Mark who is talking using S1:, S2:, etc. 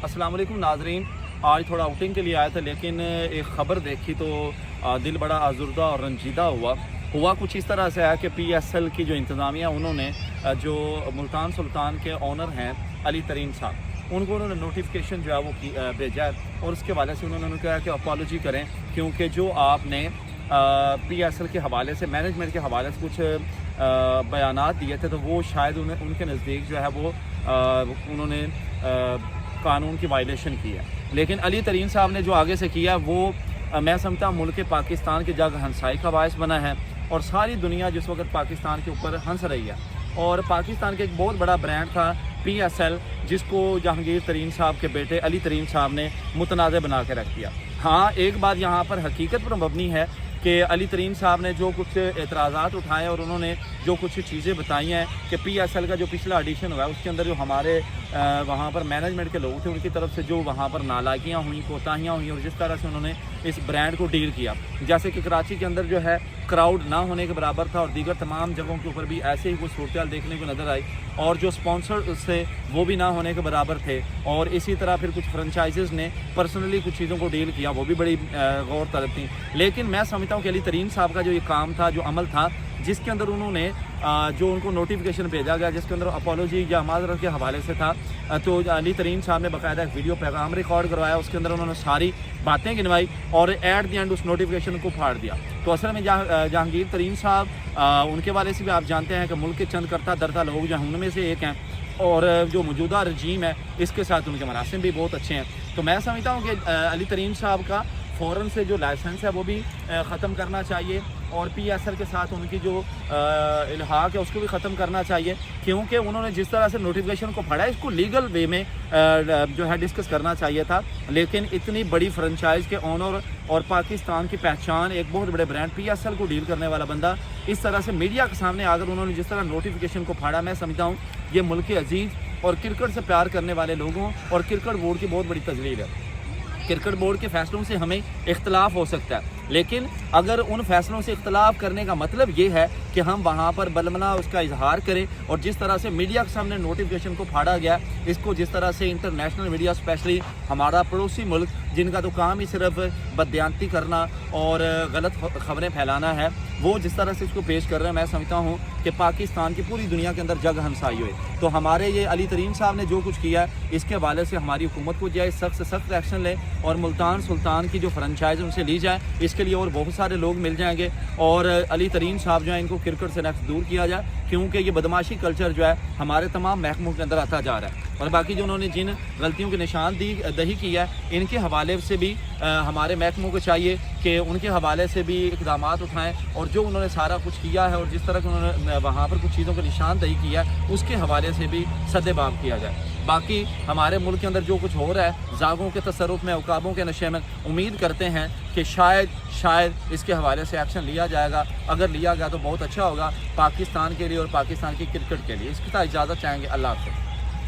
S1: अस्सलाम वालेकुम नाजरीन। आज थोड़ा आउटिंग के लिए आया था, लेकिन एक ख़बर देखी तो दिल बड़ा आजुर्दा और रंजीदा हुआ कुछ इस तरह से है कि PSL की जो इंतज़ामिया उन्होंने जो मुल्तान सुल्तान के ऑनर हैं अली तरीन साहब, उनको उन्होंने नोटिफिकेशन जो है वो भेजा है और उसके हवाले से उन्होंने कहा कि अपॉलोजी करें, क्योंकि जो आपने PSL के हवाले से मैनेजमेंट के हवाले से कुछ बयानात दिए थे तो वो शायद उनके नज़दीक जो है वो उन्होंने कानून की वायलेशन की है। लेकिन अली तरीन साहब ने जो आगे से किया वो मैं समझता हूँ मुल्क पाकिस्तान के जग हंसाई का बायस बना है और सारी दुनिया जिस वक्त पाकिस्तान के ऊपर हंस रही है। और पाकिस्तान के एक बहुत बड़ा ब्रांड था PSL, जिसको जहांगीर तरीन साहब के बेटे अली तरीन साहब ने मुतनाज़ बना के रख दिया। हाँ, एक बात यहाँ पर हकीकत पर मबनी है कि अली तरीन साहब ने जो कुछ एतराज़ात उठाए और उन्होंने जो कुछ चीज़ें बताई हैं कि PSL का जो पिछला एडिशन हुआ है उसके अंदर जो हमारे वहाँ पर मैनेजमेंट के लोग थे उनकी तरफ से जो वहाँ पर नालायकियाँ हुई, कोताहियाँ हुई और जिस तरह से उन्होंने इस ब्रांड को डील किया, जैसे कि कराची के अंदर जो है क्राउड ना होने के बराबर था और दीगर तमाम जगहों के ऊपर भी ऐसे ही कुछ सूरत देखने को नज़र आई और जो स्पॉन्सर थे वो भी ना होने के बराबर थे। और इसी तरह फिर कुछ फ्रेंचाइजेज़ ने पर्सनली कुछ चीज़ों को डील किया, वो भी बड़ी गौर तलब थी। लेकिन मैं समझता हूँ कि अली तरीन साहब का जो ये काम था, जो अमल था, जिसके अंदर उन्होंने जो उनको नोटिफिकेशन भेजा गया जिसके अंदर अपॉलोजी या माजरत के हवाले से था, तो अली तरीन साहब ने बाकायदा एक वीडियो पैगाम रिकॉर्ड करवाया, उसके अंदर उन्होंने सारी बातें गिनवाई और एट द एंड उस नोटिफिकेशन को फाड़ दिया। तो असल में जहांगीर तरीन साहब उनके वाले से भी आप जानते हैं कि मुल्क के चंद करता धरता लोग जो हैं उनमें से एक हैं और जो मौजूदा रजीम है इसके साथ उनके मरासिम भी बहुत अच्छे हैं। तो मैं समझता हूँ कि अली तरीन साहब का फ़ौरन से जो लाइसेंस है वो भी ख़त्म करना चाहिए और PSL के साथ उनकी जो इल्हाक है उसको भी ख़त्म करना चाहिए, क्योंकि उन्होंने जिस तरह से नोटिफिकेशन को पढ़ा है इसको लीगल वे में जो है डिस्कस करना चाहिए था। लेकिन इतनी बड़ी फ्रेंचाइज़ के ऑनर और पाकिस्तान की पहचान, एक बहुत बड़े ब्रांड PSL को डील करने वाला बंदा इस तरह से मीडिया के सामने आकर उन्होंने जिस तरह नोटिफिकेशन को फाड़ा, मैं समझता हूँ ये मुल्क के अजीज़ और क्रिकेट से प्यार करने वाले लोगों और क्रिकेट बोर्ड की बहुत बड़ी तजलील है। क्रिकेट बोर्ड के फैसलों से हमें इख्तलाफ हो सकता है, लेकिन अगर उन फैसलों से इख्तलाफ करने का मतलब ये है कि हम वहाँ पर बलमना उसका इजहार करें और जिस तरह से मीडिया के सामने नोटिफिकेशन को फाड़ा गया, इसको जिस तरह से इंटरनेशनल मीडिया स्पेशली हमारा पड़ोसी मुल्क जिनका तो काम ही सिर्फ बदयांती करना और गलत खबरें फैलाना है, वो जिस तरह से इसको पेश कर रहे हैं, मैं समझता हूँ कि पाकिस्तान की पूरी दुनिया के अंदर जग हंसाई हुई। तो हमारे ये अली तरीन साहब ने जो कुछ किया है इसके हवाले से हमारी हुकूमत को जाए सख्त से सख्त एक्शन ले और मुल्तान सुल्तान की जो फ्रेंचाइज उनसे ली जाए, इसके लिए और बहुत सारे लोग मिल जाएंगे और अली तरीन साहब जो है इनको क्रिकेट से नेक्स्ट दूर किया जाए, क्योंकि ये बदमाशी कल्चर जो है हमारे तमाम महकमों के अंदर आता जा रहा है। और बाकी जो उन्होंने जिन गलतियों की निशानदही की है इनके हवाले से भी हमारे महकमों को चाहिए कि उनके हवाले से भी इक़दाम उठाएं और जो उन्होंने सारा कुछ किया है और जिस तरह के उन्होंने वहाँ पर कुछ चीज़ों की निशानदही की है उसके हवाले से भी सद्देबाब किया जाए। बाकी हमारे मुल्क के अंदर जो कुछ हो रहा है जागों के तसर्रुफ में, उकाबों के नशे में, उम्मीद करते हैं कि शायद इसके हवाले से एक्शन लिया जाएगा। अगर लिया गया तो बहुत अच्छा होगा पाकिस्तान के लिए और पाकिस्तान की क्रिकेट के लिए। इसकी इजाज़त चाहेंगे। अल्लाह हाफ़िज़।